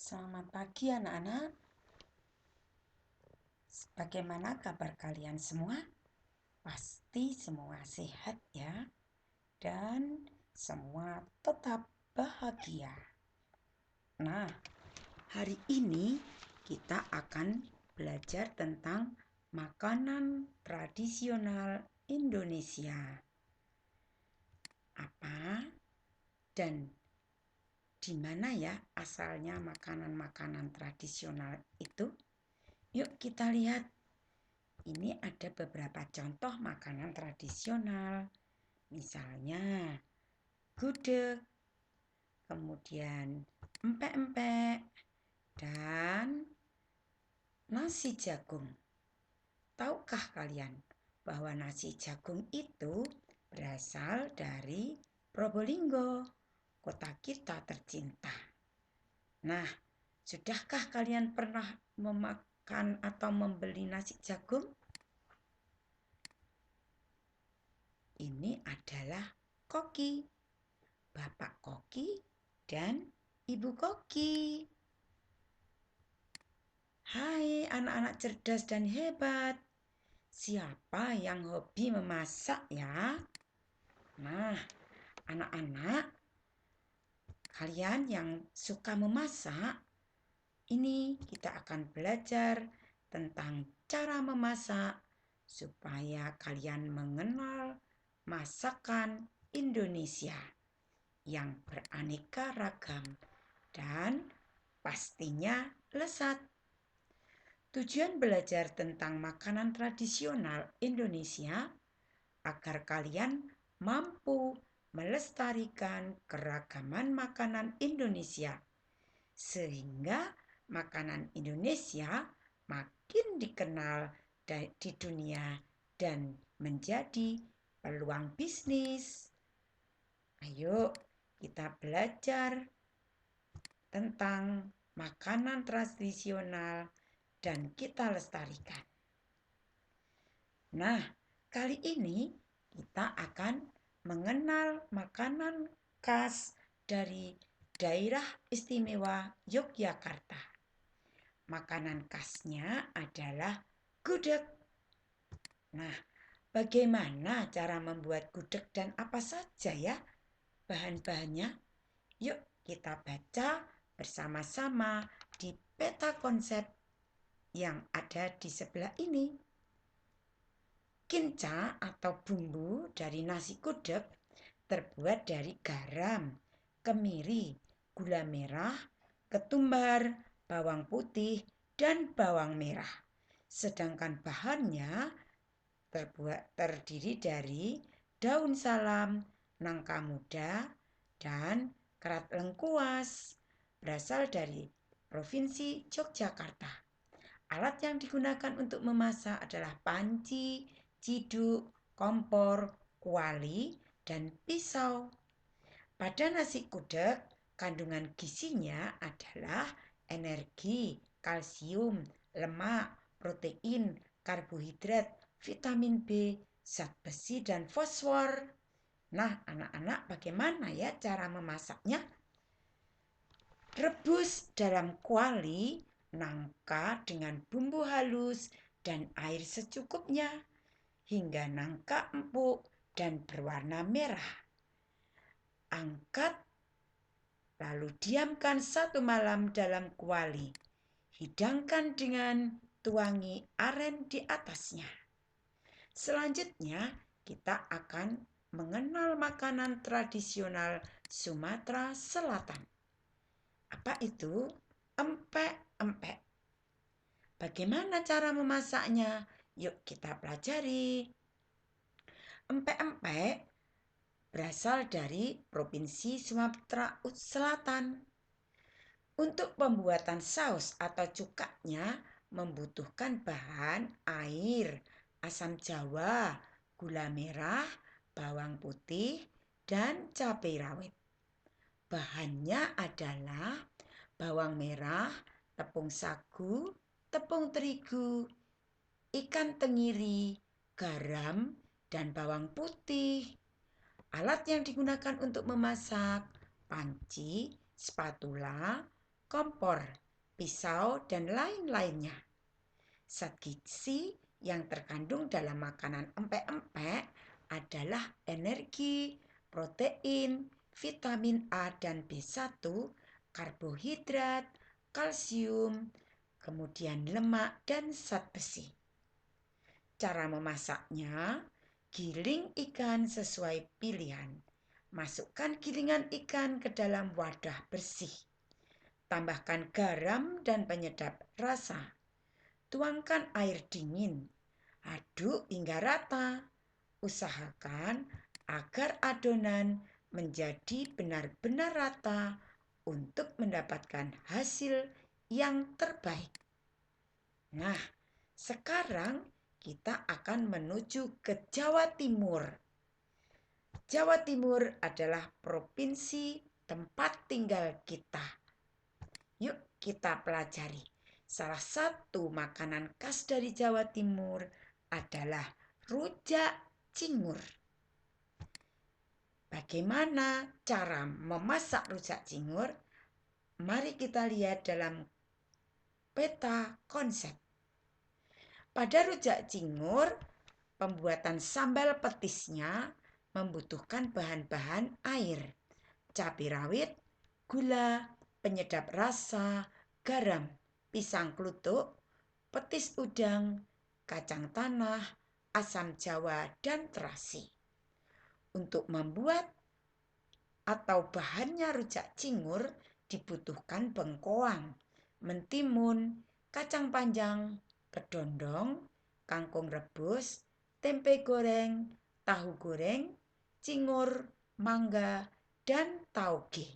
Selamat pagi anak-anak. Bagaimana kabar kalian semua? Pasti semua sehat ya. Dan semua tetap bahagia. Nah, hari ini kita akan belajar tentang makanan tradisional Indonesia. Apa dan di mana ya asalnya makanan-makanan tradisional itu? Yuk kita lihat. Ini ada beberapa contoh makanan tradisional. Misalnya gudeg, kemudian empek-empek, dan nasi jagung. Tahukah kalian bahwa nasi jagung itu berasal dari Probolinggo, kota kita tercinta? Nah, sudahkah kalian pernah memakan atau membeli nasi jagung? Ini adalah Koki, Bapak Koki dan Ibu Koki. Hai anak-anak cerdas dan hebat. Siapa yang hobi memasak ya? Nah, anak-anak, kalian yang suka memasak, ini kita akan belajar tentang cara memasak supaya kalian mengenal masakan Indonesia yang beraneka ragam dan pastinya lezat. Tujuan belajar tentang makanan tradisional Indonesia agar kalian mampu melestarikan keragaman makanan Indonesia sehingga makanan Indonesia makin dikenal di dunia dan menjadi peluang bisnis. Ayo kita belajar tentang makanan tradisional dan kita lestarikan. Nah, kali ini kita akan mengenal makanan khas dari daerah istimewa Yogyakarta. Makanan khasnya adalah gudeg. Nah, bagaimana cara membuat gudeg dan apa saja ya bahan-bahannya? Yuk kita baca bersama-sama di peta konsep yang ada di sebelah ini. Kinca atau bumbu dari nasi gudeg terbuat dari garam, kemiri, gula merah, ketumbar, bawang putih, dan bawang merah. Sedangkan bahannya terdiri dari daun salam, nangka muda, dan kerat lengkuas. Berasal dari Provinsi Yogyakarta. Alat yang digunakan untuk memasak adalah panci, ciduk, kompor, kuali, dan pisau. Pada nasi gudeg, kandungan gizinya adalah energi, kalsium, lemak, protein, karbohidrat, vitamin B, zat besi, dan fosfor. Nah, anak-anak, bagaimana ya cara memasaknya? Rebus dalam kuali nangka dengan bumbu halus dan air secukupnya hingga nangka empuk dan berwarna merah. Angkat lalu diamkan 1 malam dalam kuali. Hidangkan dengan tuangi aren di atasnya. Selanjutnya kita akan mengenal makanan tradisional Sumatera Selatan. Apa itu? Empek-empek. Bagaimana cara memasaknya? Yuk kita pelajari. Empek-empek berasal dari Provinsi Sumatera Selatan. Untuk pembuatan saus atau cukaknya membutuhkan bahan air, asam jawa, gula merah, bawang putih, dan cabai rawit. Bahannya adalah bawang merah, tepung sagu, tepung terigu, ikan tenggiri, garam, dan bawang putih. Alat yang digunakan untuk memasak: panci, spatula, kompor, pisau, dan lain-lainnya. Zat gizi yang terkandung dalam makanan empek-empek adalah energi, protein, vitamin A dan B1, karbohidrat, kalsium, kemudian lemak, dan zat besi. Cara memasaknya, giling ikan sesuai pilihan. Masukkan gilingan ikan ke dalam wadah bersih. Tambahkan garam dan penyedap rasa. Tuangkan air dingin. Aduk hingga rata. Usahakan agar adonan menjadi benar-benar rata untuk mendapatkan hasil yang terbaik. Nah, sekarang kita akan menuju ke Jawa Timur. Jawa Timur adalah provinsi tempat tinggal kita. Yuk kita pelajari. Salah satu makanan khas dari Jawa Timur adalah rujak cingur. Bagaimana cara memasak rujak cingur? Mari kita lihat dalam peta konsep. Pada rujak cingur, pembuatan sambal petisnya membutuhkan bahan-bahan air, cabai rawit, gula, penyedap rasa, garam, pisang kluthuk, petis udang, kacang tanah, asam jawa, dan terasi. Untuk membuat atau bahannya rujak cingur dibutuhkan bengkoang, mentimun, kacang panjang, kedondong, kangkung rebus, tempe goreng, tahu goreng, cingur, mangga, dan tauge.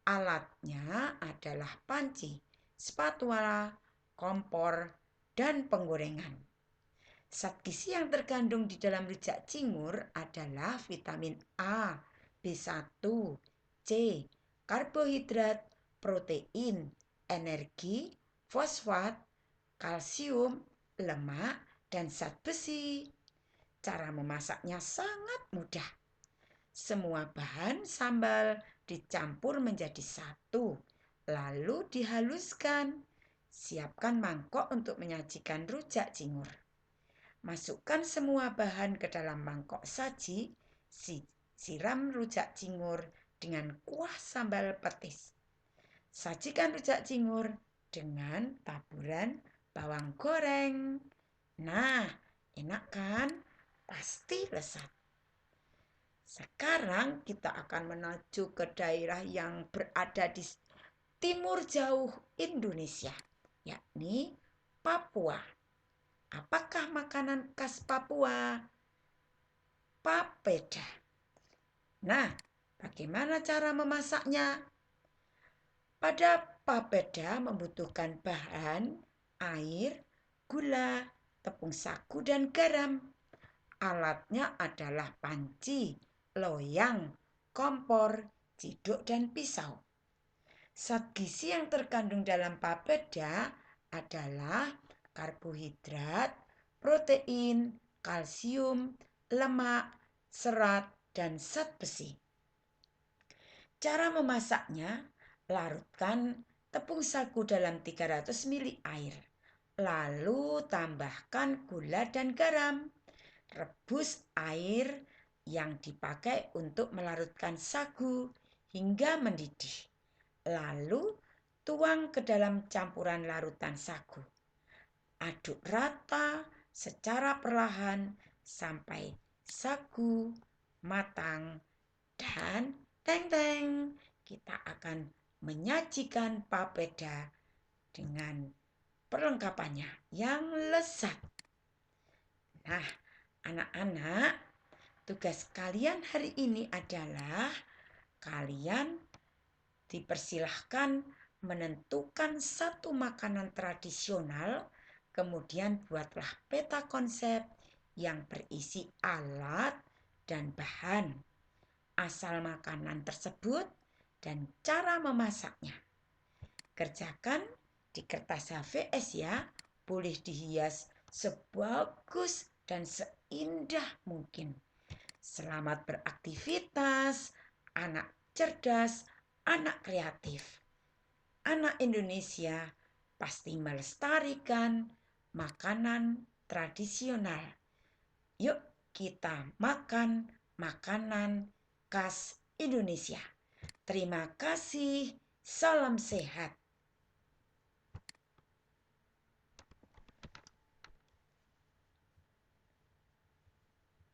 Alatnya adalah panci, spatula, kompor, dan penggorengan. Zat gizi yang terkandung di dalam rujak cingur adalah vitamin A, B1, C, karbohidrat, protein, energi, fosfat, kalsium, lemak, dan zat besi. Cara memasaknya sangat mudah. Semua bahan sambal dicampur menjadi satu, lalu dihaluskan. Siapkan mangkok untuk menyajikan rujak cingur. Masukkan semua bahan ke dalam mangkok saji. Siram rujak cingur dengan kuah sambal petis. Sajikan rujak cingur dengan taburan bawang goreng. Nah, enak kan? Pasti lezat. Sekarang kita akan menuju ke daerah yang berada di timur jauh Indonesia, yakni Papua. Apakah makanan khas Papua? Papeda. Nah, bagaimana cara memasaknya? Pada papeda membutuhkan bahan, air, gula, tepung sagu, dan garam. Alatnya adalah panci, loyang, kompor, ciduk, dan pisau. Zat gizi yang terkandung dalam papeda adalah karbohidrat, protein, kalsium, lemak, serat, dan zat besi. Cara memasaknya, larutkan tepung sagu dalam 300 ml air. Lalu tambahkan gula dan garam. Rebus air yang dipakai untuk melarutkan sagu hingga mendidih. Lalu tuang ke dalam campuran larutan sagu. Aduk rata secara perlahan sampai sagu matang dan teng-teng. Kita akan menyajikan papeda dengan perlengkapannya yang lezat. Nah, anak-anak, tugas kalian hari ini adalah kalian dipersilahkan menentukan satu makanan tradisional, kemudian buatlah peta konsep yang berisi alat dan bahan, asal makanan tersebut, dan cara memasaknya. Kerjakan di kertas HVS ya, boleh dihias sebagus dan seindah mungkin. Selamat beraktivitas, anak cerdas, anak kreatif. anak Indonesia pasti melestarikan makanan tradisional. Yuk kita makan makanan khas Indonesia. Terima kasih, salam sehat.